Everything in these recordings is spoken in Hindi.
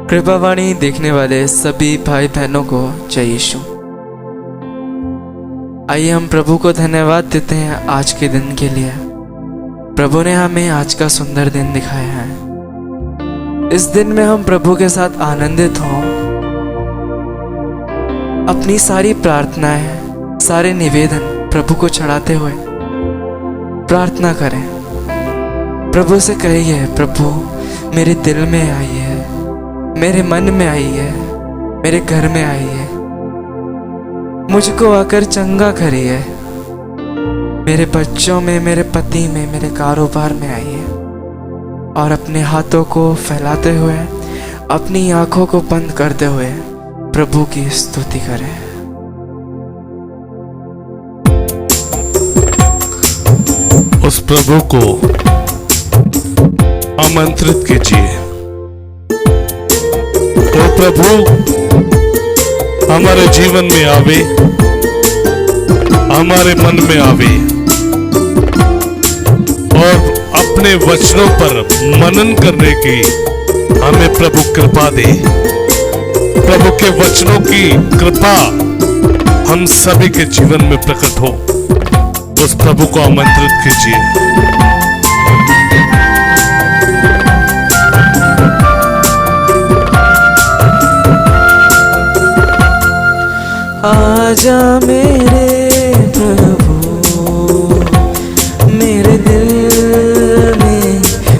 कृपावाणी देखने वाले सभी भाई बहनों को जय यीशु। आइए हम प्रभु को धन्यवाद देते हैं आज के दिन के लिए। प्रभु ने हमें आज का सुंदर दिन दिखाया है। इस दिन में हम प्रभु के साथ आनंदित हों, अपनी सारी प्रार्थनाएं, सारे निवेदन प्रभु को चढ़ाते हुए प्रार्थना करें। प्रभु से कहिए, प्रभु मेरे दिल में आइए, मेरे मन में आइए, मेरे घर में आइए, मुझको आकर चंगा करिए, मेरे बच्चों में, मेरे पति में, मेरे कारोबार में आइए। और अपने हाथों को फैलाते हुए, अपनी आंखों को बंद करते हुए प्रभु की स्तुति करें। उस प्रभु को आमंत्रित कीजिए। वो प्रभु हमारे जीवन में आवे, हमारे मन में आवे और अपने वचनों पर मनन करने की हमें प्रभु कृपा दे। प्रभु के वचनों की कृपा हम सभी के जीवन में प्रकट हो। उस प्रभु को आमंत्रित कीजिए। आजा मेरे प्रभु, मेरे दिल में,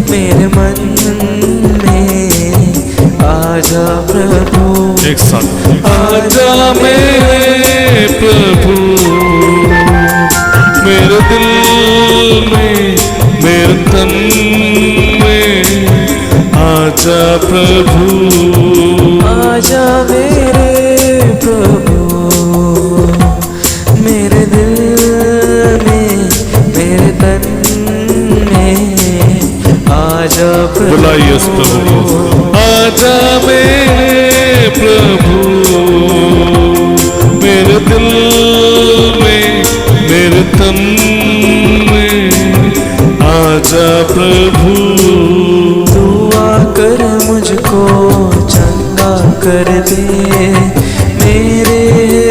मेरे मन में, आजा प्रभु। एक साथ आजा मेरे प्रभु, मेरे दिल में, मेरे तन में, आजा प्रभु। आजा मेरे प्रभु, मेरे दिल में, मेरे तन में, आजा प्रभु। बुलाइए उस प्रभु को। आजा मेरे प्रभु, मेरे दिल में, मेरे तन में, आजा प्रभु। तू आकर मुझको चंगा कर दे, मेरे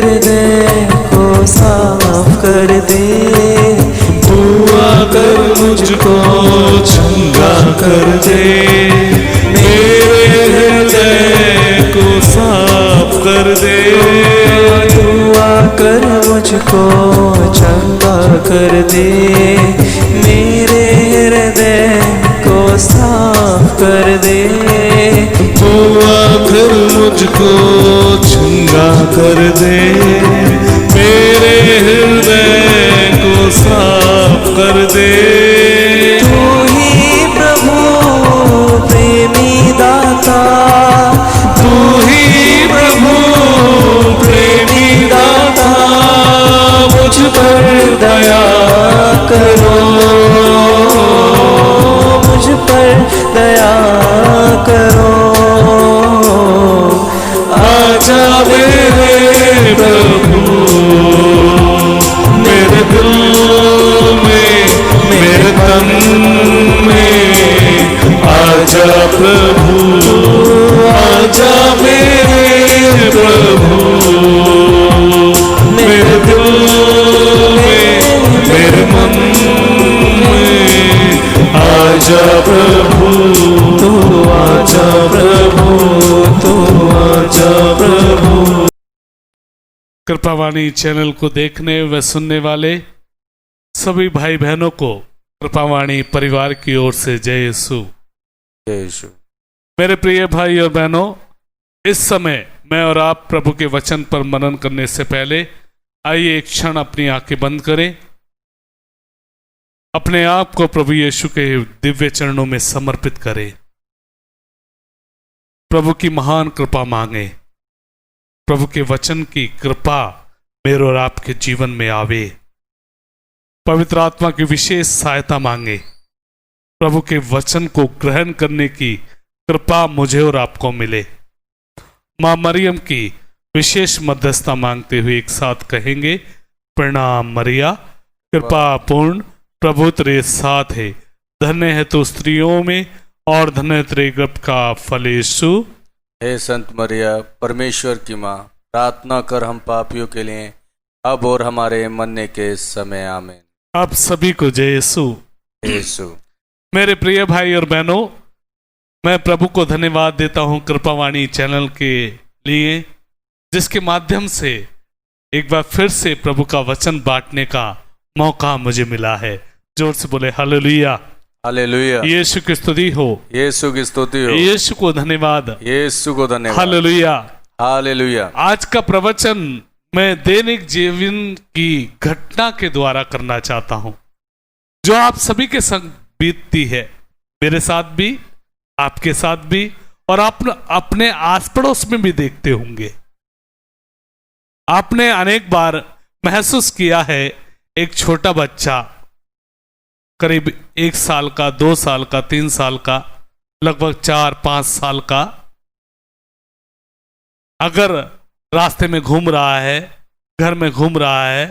हृदय को साफ कर दे। तू आकर मुझको चंगा कर दे, मेरे हृदय को साफ कर दे। तू आकर मुझको चंगा कर दे, मेरे हृदय को साफ कर दे। तू आकर मुझको चंगा कर दे, मेरे हृदय को साफ कर दे। तू ही प्रभु प्रेमी दाता, तू ही प्रभु प्रेमी दाता, मुझ पर दया करो, मुझ पर दया करो। आजा मेरे प्रभु, मेरे दिल में, मेरे तन में, आजा प्रभु। आजा मेरे प्रभु, मेरे दिल में, मेरे मन में, आजा प्रभु। तू आजा प्रभु, तू आजा प्रभु। कृपावाणी चैनल को देखने व सुनने वाले सभी भाई बहनों को कृपावाणी परिवार की ओर से जय यीशु। जय यीशु। मेरे प्रिय भाई और बहनों, इस समय मैं और आप प्रभु के वचन पर मनन करने से पहले आइए एक क्षण अपनी आंखें बंद करें, अपने आप को प्रभु यीशु के दिव्य चरणों में समर्पित करें, प्रभु की महान कृपा मांगे, प्रभु के वचन की कृपा मेरे और आपके जीवन में आवे, पवित्र आत्मा की विशेष सहायता मांगे, प्रभु के वचन को ग्रहण करने की कृपा मुझे और आपको मिले। मां मरियम की विशेष मध्यस्थता मांगते हुए एक साथ कहेंगे, प्रणाम मरिया, कृपा पूर्ण, प्रभु तेरे साथ है, धन्य है तो स्त्रियों में और धन्य तेरे गर्भ का फल यीशु। हे संत मरिया, परमेश्वर की माँ, प्रार्थना कर हम पापियों के लिए, अब और हमारे मरने के समय। आमीन। आप सभी को जय यीशु। यीशु। मेरे प्रिय भाई और बहनों, मैं प्रभु को धन्यवाद देता हूं कृपावाणी चैनल के लिए, जिसके माध्यम से एक बार फिर से प्रभु का वचन बांटने का मौका मुझे मिला है। जोर से बोले हालेलुया। हालेलुया। यीशु की स्तुति हो, यीशु की स्तुति हो, यीशु को धन्यवाद, यीशु को धन्यवाद। हालेलुया। हालेलुया। आज का प्रवचन मैं दैनिक जीवन की घटना के द्वारा करना चाहता हूं, जो आप सभी के संग बीतती है, मेरे साथ भी, आपके साथ भी, और आप अपने आस पड़ोस में भी देखते होंगे। आपने अनेक बार महसूस किया है, एक छोटा बच्चा करीब 1 साल का, 2 साल का, 3 साल का, लगभग 4-5 साल का, अगर रास्ते में घूम रहा है, घर में घूम रहा है,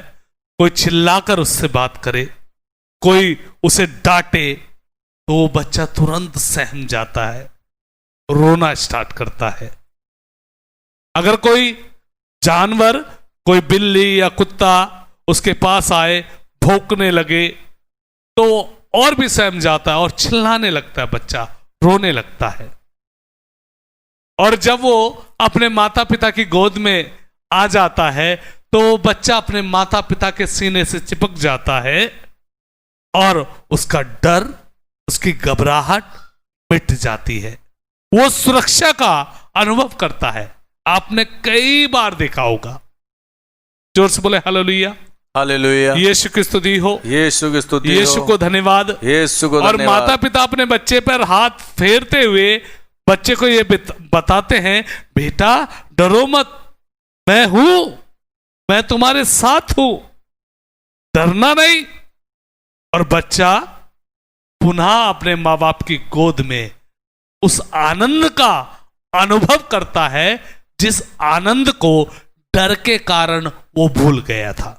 कोई चिल्लाकर उससे बात करे, कोई उसे डांटे, तो वो बच्चा तुरंत सहम जाता है, रोना स्टार्ट करता है। अगर कोई जानवर, कोई बिल्ली या कुत्ता उसके पास आए, भौंकने लगे, तो और भी सहम जाता है और चिल्लाने लगता है, बच्चा रोने लगता है। और जब वो अपने माता पिता की गोद में आ जाता है, तो बच्चा अपने माता पिता के सीने से चिपक जाता है और उसका डर, उसकी घबराहट मिट जाती है। वो सुरक्षा का अनुभव करता है। आपने कई बार देखा होगा। जोर से बोले हालेलुया। हालेलुया। यीशु की स्तुति हो, यीशु की स्तुति हो, यीशु को धन्यवाद, यीशु को और धन्यवाद। माता पिता अपने बच्चे पर हाथ फेरते हुए बच्चे को ये बताते हैं, बेटा डरो मत, मैं हूं, मैं तुम्हारे साथ हूं, डरना नहीं। और बच्चा पुनः अपने माँ बाप की गोद में उस आनंद का अनुभव करता है, जिस आनंद को डर के कारण वो भूल गया था।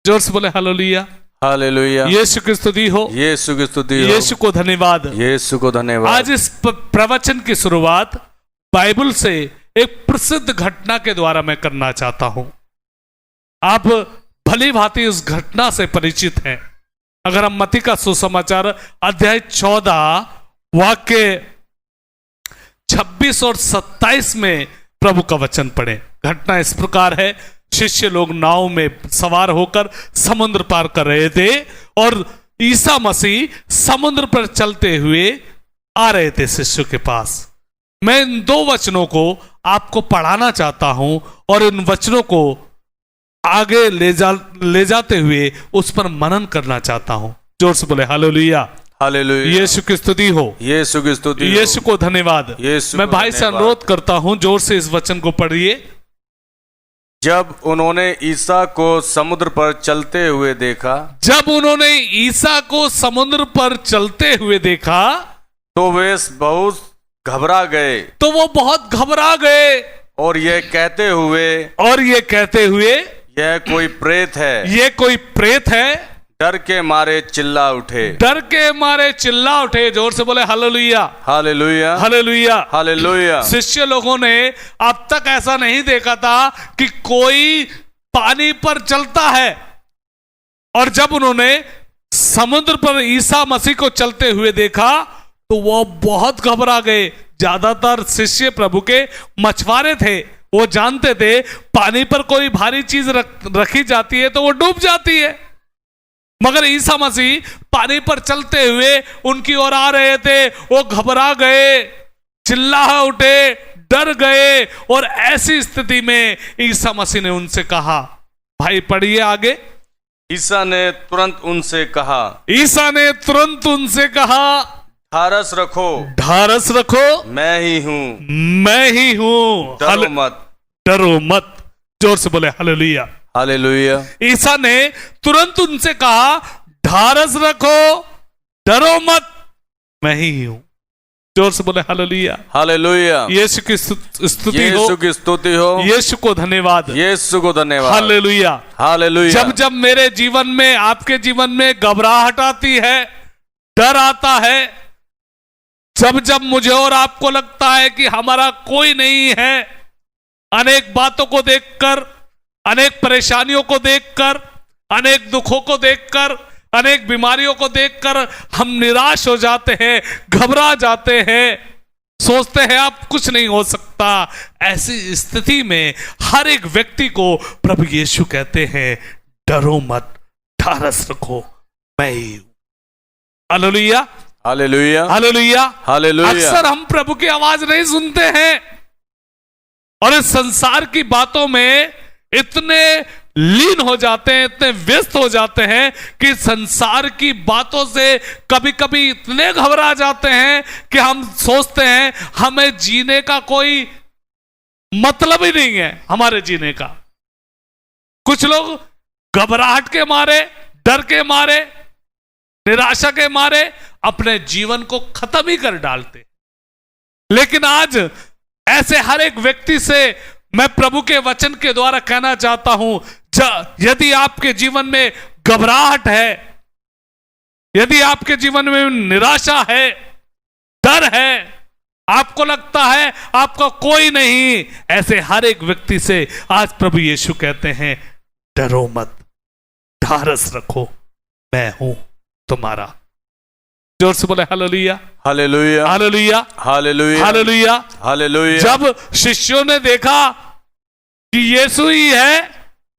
जोर से बोले हालेलुया। हालेलुया। यीशु की स्तुति हो, यीशु की स्तुति हो, यीशु को धन्यवाद। यीशु को धन्यवाद। आज इस प्रवचन की शुरुआत बाइबल से एक प्रसिद्ध घटना के द्वारा मैं करना चाहता हूं। आप भली भांति उस घटना से परिचित हैं। अगर हम मत्ती का सुसमाचार अध्याय 14 वाक्य 26 और 27 में प्रभु का वचन पढ़ें। घटना इस प्रकार है, शिष्य लोग नाव में सवार होकर समुद्र पार कर रहे थे और ईसा मसीह समुद्र पर चलते हुए आ रहे थे शिष्यों के पास। मैं इन 2 वचनों को आपको पढ़ाना चाहता हूं और इन वचनों को आगे ले जाते हुए उस पर मनन करना चाहता हूं। जोर से बोले हालेलुया। हालेलुया। यीशु की स्तुति हो, यीशु की स्तुति हो, यीशु को धन्यवाद। यीशु मैं को भाई से धन्यवाद। अनुरोध करता हूं, जोर से इस वचन को पढ़िए। जब उन्होंने ईसा को समुद्र पर चलते हुए देखा, जब उन्होंने ईसा को समुद्र पर चलते हुए देखा, तो वे बहुत घबरा गए तो वो बहुत घबरा गए और ये कहते हुए यह कोई प्रेत है, ये कोई प्रेत है, डर के मारे चिल्ला उठे। डर के मारे चिल्ला उठे। जोर से बोले हालेलुया। हालेलुया। हालेलुया। हालेलुया। शिष्य लोगों ने अब तक ऐसा नहीं देखा था कि कोई पानी पर चलता है, और जब उन्होंने समुद्र पर ईसा मसीह को चलते हुए देखा तो वो बहुत घबरा गए। ज्यादातर शिष्य प्रभु के मछुआरे थे, वो जानते थे पानी पर कोई भारी चीज रखी जाती है तो वो डूब जाती है, मगर ईसा मसीह पानी पर चलते हुए उनकी ओर आ रहे थे। वो घबरा गए, चिल्ला उठे, डर गए, और ऐसी स्थिति में ईसा मसीह ने उनसे कहा, भाई पढ़िए आगे। ईसा ने तुरंत उनसे कहा, ईसा ने तुरंत उनसे कहा, ढारस रखो, ढारस रखो, मैं ही हूं, मैं ही हूं, डरो मत। डरो मत। जोर से बोले हालेलुया। हालेलुया। ईसा ने तुरंत उनसे कहा, ढारस रखो, डरो मत, मैं ही हूं। जोर से बोले हालेलुया। हालेलुया। यीशु की स्तुति हो, यीशु की स्तुति हो, यीशु को धन्यवाद, यीशु को धन्यवाद। हालेलुया। हालेलुया। जब जब मेरे जीवन में, आपके जीवन में घबराहट आती है, डर आता है, जब जब मुझे और आपको लगता है कि हमारा कोई नहीं है, अनेक बातों को देखकर, अनेक परेशानियों को देखकर, अनेक दुखों को देखकर, अनेक बीमारियों को देखकर हम निराश हो जाते हैं, घबरा जाते हैं, सोचते हैं अब कुछ नहीं हो सकता। ऐसी स्थिति में हर एक व्यक्ति को प्रभु यीशु कहते हैं, डरो मत, ढारस रखो, मैं ही हूं। Hallelujah, hallelujah, hallelujah, hallelujah. अक्सर हम प्रभु की आवाज नहीं सुनते हैं और इस संसार की बातों में इतने लीन हो जाते हैं, इतने व्यस्त हो जाते हैं कि संसार की बातों से कभी कभी इतने घबरा जाते हैं कि हम सोचते हैं हमें जीने का कोई मतलब ही नहीं है, हमारे जीने का। कुछ लोग घबराहट के मारे, डर के मारे, निराशा के मारे अपने जीवन को खत्म ही कर डालते। लेकिन आज ऐसे हर एक व्यक्ति से मैं प्रभु के वचन के द्वारा कहना चाहता हूं, यदि आपके जीवन में घबराहट है, यदि आपके जीवन में निराशा है, डर है, आपको लगता है आपका कोई नहीं, ऐसे हर एक व्यक्ति से आज प्रभु यीशु कहते हैं, डरो मत, ढारस रखो, मैं हूं तुम्हारा। जोर से बोले hallelujah, hallelujah, hallelujah, hallelujah, hallelujah, hallelujah. जब शिष्यों ने देखा कि यीशु ही है,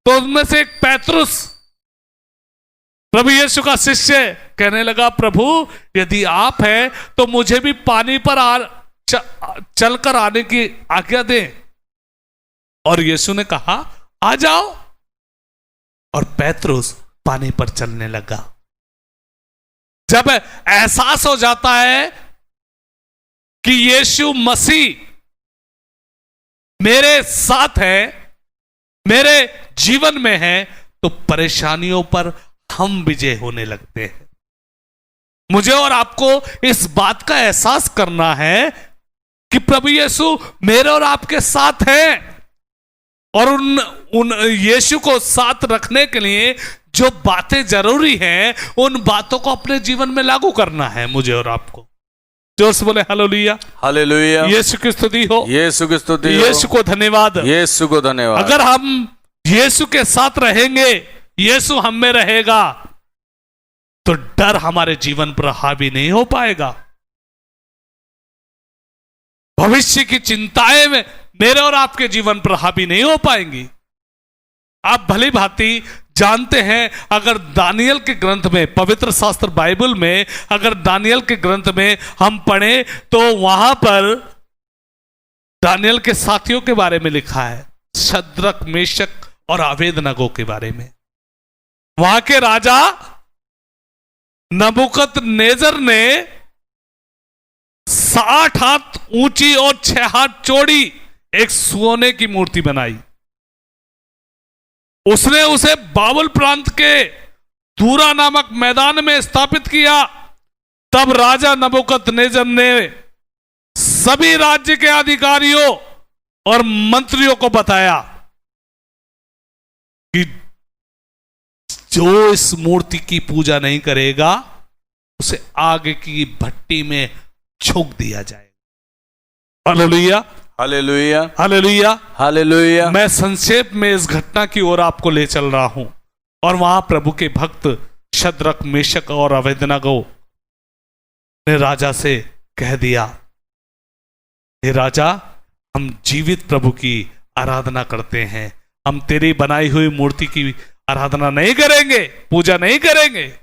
तो उनमें से एक पैतरुस, प्रभु यीशु का शिष्य, कहने लगा, प्रभु यदि आप हैं तो मुझे भी पानी पर चलकर आने की आज्ञा दें। और यीशु ने कहा, आ जाओ। और पैतरुस पानी पर चलने लगा। जब एहसास हो जाता है कि यीशु मसीह मेरे साथ है, मेरे जीवन में है, तो परेशानियों पर हम विजय होने लगते हैं। मुझे और आपको इस बात का एहसास करना है कि प्रभु यीशु मेरे और आपके साथ हैं, और उन यीशु को साथ रखने के लिए जो बातें जरूरी हैं, उन बातों को अपने जीवन में लागू करना है मुझे और आपको। जोर से बोले हालेलुया, हालेलुया। यीशु की स्तुति हो, यीशु की स्तुति हो, यीशु को धन्यवाद, यीशु को धन्यवाद। अगर हम यीशु के साथ रहेंगे, यीशु हम में रहेगा, तो डर हमारे जीवन पर हावी नहीं हो पाएगा। भविष्य की चिंताएं में मेरे और आपके जीवन पर हावी नहीं हो पाएंगी। आप भली भांति जानते हैं, अगर दानियल के ग्रंथ में, पवित्र शास्त्र बाइबल में, अगर दानियल के ग्रंथ में हम पढ़ें तो वहां पर दानियल के साथियों के बारे में लिखा है, शद्रक, मेशक और अबेदनगो के बारे में। वहां के राजा नबूकदनेस्सर ने 60 हाथ ऊंची और 6 हाथ चौड़ी एक सोने की मूर्ति बनाई। उसने उसे बाबुल प्रांत के दूरा नामक मैदान में स्थापित किया। तब राजा नबूकदनेस्सर ने सभी राज्य के अधिकारियों और मंत्रियों को बताया कि जो इस मूर्ति की पूजा नहीं करेगा, उसे आग की भट्टी में झोंक दिया जाएगा। Hallelujah, hallelujah, hallelujah, hallelujah. मैं संक्षेप में इस घटना की ओर आपको ले चल रहा हूं। और वहां प्रभु के भक्त शद्रक, मेशक और अबेदनगो ने राजा से कह दिया, हे राजा, हम जीवित प्रभु की आराधना करते हैं, हम तेरी बनाई हुई मूर्ति की आराधना नहीं करेंगे, पूजा नहीं करेंगे।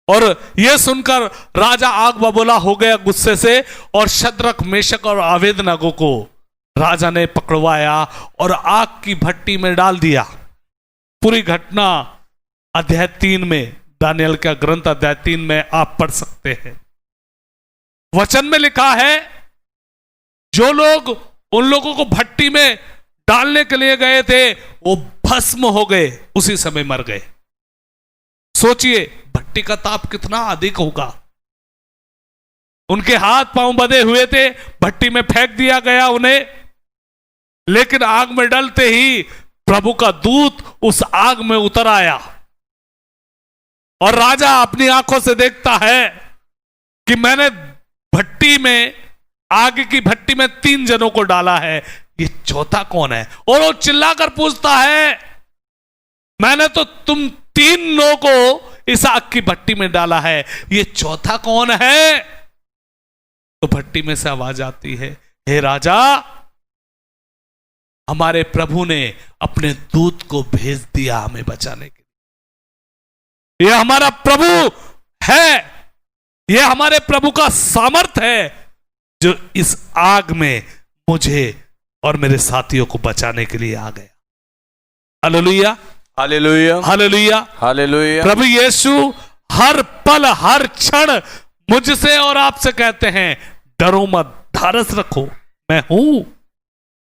और यह सुनकर राजा आग बबूला हो गया गुस्से से, और शद्रक, मेशक और अबेदनगो को राजा ने पकड़वाया और आग की भट्टी में डाल दिया। पूरी घटना अध्याय 3 में, दानियल का ग्रंथ अध्याय 3 में आप पढ़ सकते हैं। वचन में लिखा है, जो लोग उन लोगों को भट्टी में डालने के लिए गए थे, वो भस्म हो गए, उसी समय मर गए। सोचिए भट्टी का ताप कितना अधिक होगा। उनके हाथ पांव बंधे हुए थे, भट्टी में फेंक दिया गया उन्हें, लेकिन आग में डलते ही प्रभु का दूत उस आग में उतर आया। और राजा अपनी आंखों से देखता है कि मैंने भट्टी में, आग की भट्टी में 3 जनों को डाला है, ये चौथा कौन है? और वो चिल्लाकर पूछता है, मैंने तो तुम 3 लोगों को इस आग की भट्टी में डाला है, ये चौथा कौन है? तो भट्टी में से आवाज आती है, हे राजा, हमारे प्रभु ने अपने दूत को भेज दिया हमें बचाने के लिए। यह हमारा प्रभु है, यह हमारे प्रभु का सामर्थ है जो इस आग में मुझे और मेरे साथियों को बचाने के लिए आ गया। Hallelujah, hallelujah, hallelujah, hallelujah. प्रभु यीशु हर पल हर क्षण मुझसे और आपसे कहते हैं, डरो मत, धारस रखो, मैं हूं।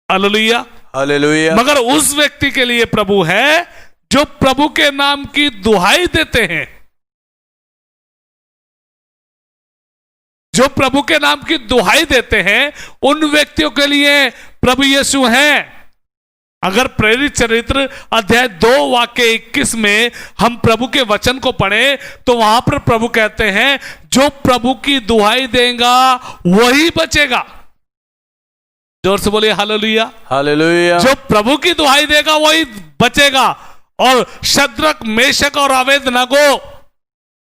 Hallelujah, hallelujah. मगर उस व्यक्ति के लिए प्रभु है जो प्रभु के नाम की दुहाई देते हैं, जो प्रभु के नाम की दुहाई देते हैं, उन व्यक्तियों के लिए प्रभु यीशु हैं। अगर प्रेरित चरित्र अध्याय 2 वाक्य 21 में हम प्रभु के वचन को पढ़ें तो वहां पर प्रभु कहते हैं, जो प्रभु की दुहाई देगा वही बचेगा। जोर से बोलिए हालेलुया, हालेलुया। जो प्रभु की दुहाई देगा वही बचेगा। और शद्रक, मेशक और अबेदनगो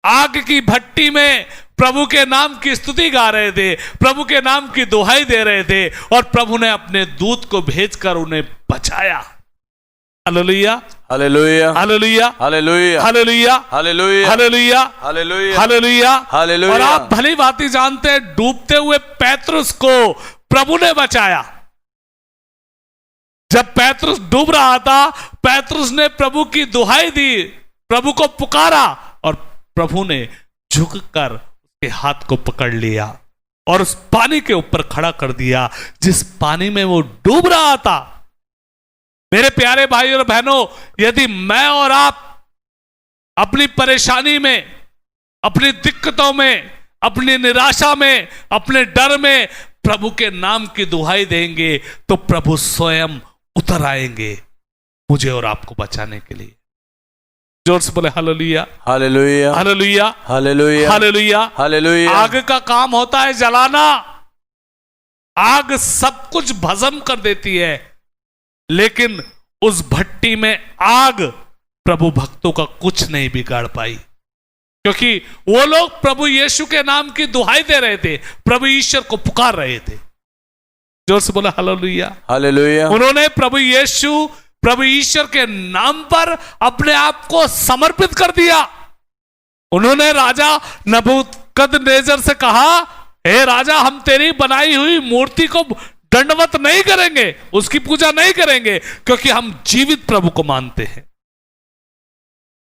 आग की भट्टी में प्रभु के नाम की स्तुति गा रहे थे, प्रभु के नाम की दुहाई दे रहे थे, और प्रभु ने अपने दूत को भेजकर उन्हें बचाया। Hallelujah, hallelujah, hallelujah, hallelujah, hallelujah, hallelujah, hallelujah, hallelujah, hallelujah, hallelujah. और आप भली भांति जानते हैं, डूबते हुए पैतरुस को प्रभु ने बचाया। जब पैतरुस डूब रहा था, पैतरुस ने प्रभु की दुहाई दी, प्रभु को पुकारा, और प्रभु ने झुककर उसके हाथ को पकड़ लिया और उस पानी के ऊपर खड़ा कर दिया जिस पानी में वो डूब रहा था। मेरे प्यारे भाई और बहनों, यदि मैं और आप अपनी परेशानी में, अपनी दिक्कतों में, अपनी निराशा में, अपने डर में प्रभु के नाम की दुहाई देंगे तो प्रभु स्वयं उतर आएंगे मुझे और आपको बचाने के लिए। जोर से बोले hallelujah, hallelujah, hallelujah, hallelujah, hallelujah, hallelujah. आग का काम होता है जलाना। आग सब कुछ भस्म कर देती है, लेकिन उस भट्टी में आग प्रभु भक्तों का कुछ नहीं बिगाड़ पाई, क्योंकि वो लोग प्रभु यीशु के नाम की दुहाई दे रहे थे, प्रभु ईश्वर को पुकार रहे थे। जोर से बोला हालेलुया, हालेलुया। उन्होंने प्रभु यीशु, प्रभु ईश्वर के नाम पर अपने आप को समर्पित कर दिया। उन्होंने राजा नबूकदनेस्सर से कहा, हे राजा, हम तेरी बनाई हुई मूर्ति को दंडवत नहीं करेंगे, उसकी पूजा नहीं करेंगे, क्योंकि हम जीवित प्रभु को मानते हैं।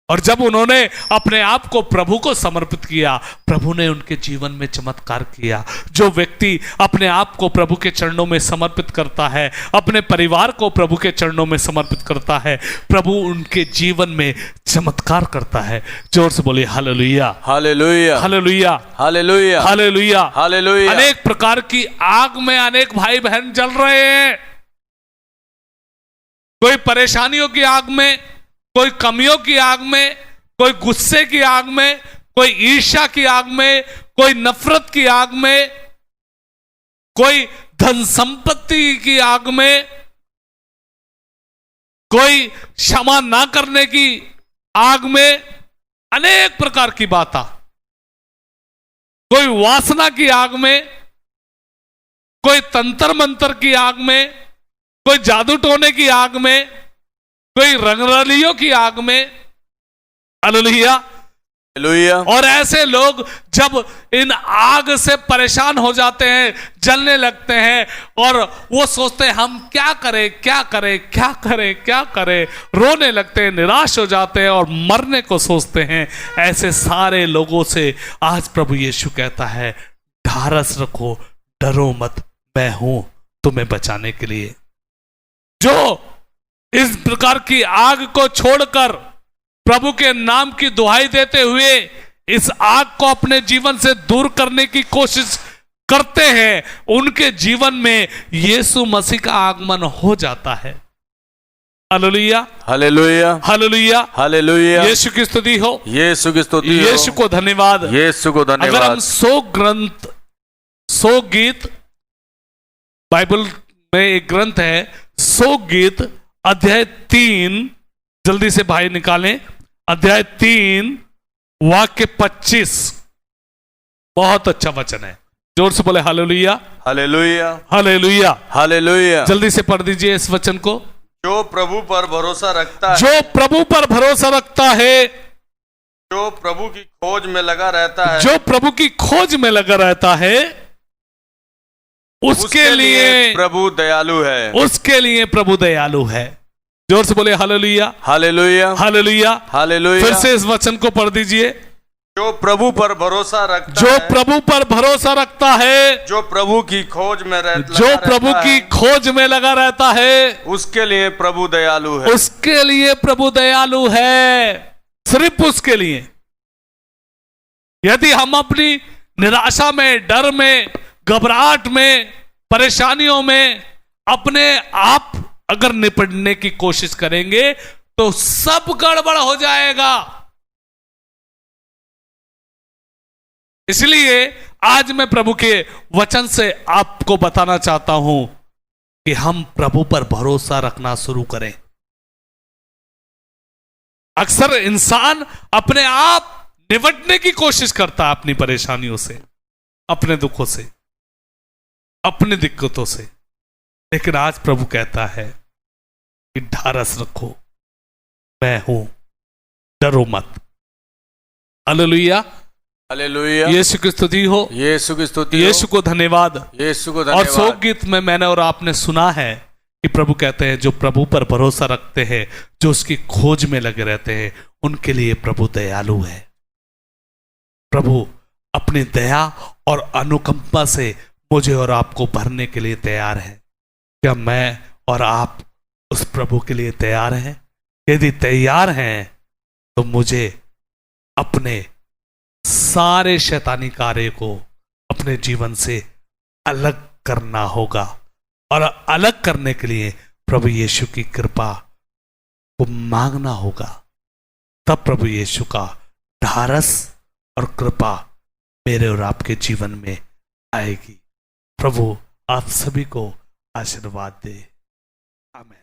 और जब उन्होंने अपने आप को प्रभु को समर्पित किया, प्रभु ने उनके जीवन में चमत्कार किया। जो व्यक्ति अपने आप को प्रभु के चरणों में समर्पित करता है, अपने परिवार को प्रभु के चरणों में समर्पित करता है, प्रभु उनके जीवन में चमत्कार करता है। जोर से बोलिए hallelujah, hallelujah, hallelujah, hallelujah, hallelujah, hallelujah. अनेक प्रकार की आग में अनेक भाई बहन जल रहे हैं। कोई परेशानियों की आग में, कोई कमियों की आग में, कोई गुस्से की आग में, कोई ईर्ष्या की आग में, कोई नफरत की आग में, कोई धन संपत्ति की आग में, कोई क्षमा ना करने की आग में, अनेक प्रकार की बात, कोई वासना की आग में, कोई तंत्र मंत्र की आग में, कोई जादू टोने की आग में, कोई रंगरलियों की आग में। Hallelujah, hallelujah. और ऐसे लोग जब इन आग से परेशान हो जाते हैं, जलने लगते हैं, और वो सोचते हैं हम क्या करें, क्या करें, क्या करें, क्या करें, रोने लगते हैं, निराश हो जाते हैं और मरने को सोचते हैं। ऐसे सारे लोगों से आज प्रभु यीशु कहता है, ढारस रखो, डरो मत, मैं हूं तुम्हें बचाने के लिए। जो इस प्रकार की आग को छोड़कर प्रभु के नाम की दुहाई देते हुए इस आग को अपने जीवन से दूर करने की कोशिश करते हैं, उनके जीवन में यीशु मसीह का आगमन हो जाता है। Hallelujah, hallelujah, hallelujah, hallelujah. Yeshu की स्तुति हो, यीशु की स्तुति हो। यीशु को धन्यवाद। यीशु को अगर हम धन्यवाद। 100 ग्रंथ सो गीत, बाइबल में एक ग्रंथ है सो गीत अध्याय 3, जल्दी से भाई निकालें, अध्याय 3 वाक्य 25। बहुत अच्छा वचन है, जोर से बोले हालेलुया, हालेलुया, हालेलुया, हालेलुया। जल्दी से पढ़ दीजिए इस वचन को। जो प्रभु पर भरोसा रखता है, जो प्रभु पर भरोसा रखता है, जो प्रभु की खोज में लगा रहता है, जो प्रभु की खोज में लगा रहता है, उसके लिए प्रभु दयालु है, उसके लिए प्रभु दयालु है। जोर से बोले हालेलुया, हालेलुया, हालेलुया, हालेलुया। फिर से इस वचन को पढ़ दीजिए। जो प्रभु पर भरोसा रखता जो है, प्रभु पर भरोसा रखता है, जो प्रभु की खोज में जो प्रभु की खोज में लगा रहता है, उसके लिए प्रभु दयालु है, उसके लिए प्रभु दयालु है। सिर्फ उसके लिए। यदि हम अपनी निराशा में, डर में, घबराहट में, परेशानियों में अपने आप अगर निपटने की कोशिश करेंगे तो सब गड़बड़ हो जाएगा। इसलिए आज मैं प्रभु के वचन से आपको बताना चाहता हूं कि हम प्रभु पर भरोसा रखना शुरू करें। अक्सर इंसान अपने आप निपटने की कोशिश करता है अपनी परेशानियों से, अपने दुखों से, अपनी दिक्कतों से, लेकिन आज प्रभु कहता है कि ढारस रखो, मैं हूं, डरो मत। Hallelujah, hallelujah. यीशु की स्तुति हो, यीशु की स्तुति हो, यीशु को धन्यवाद। यीशु को और धन्यवाद। शोक गीत में मैंने और आपने सुना है कि प्रभु कहते हैं जो प्रभु पर भरोसा रखते हैं, जो उसकी खोज में लगे रहते हैं, उनके लिए प्रभु दयालु है। प्रभु अपनी दया और अनुकंपा से मुझे और आपको भरने के लिए तैयार है। क्या मैं और आप उस प्रभु के लिए तैयार हैं? यदि तैयार हैं तो मुझे अपने सारे शैतानी कार्य को अपने जीवन से अलग करना होगा, और अलग करने के लिए प्रभु यीशु की कृपा को मांगना होगा। तब प्रभु यीशु का ढारस और कृपा मेरे और आपके जीवन में आएगी। प्रभु आप सभी को आशीर्वाद दे। आमीन।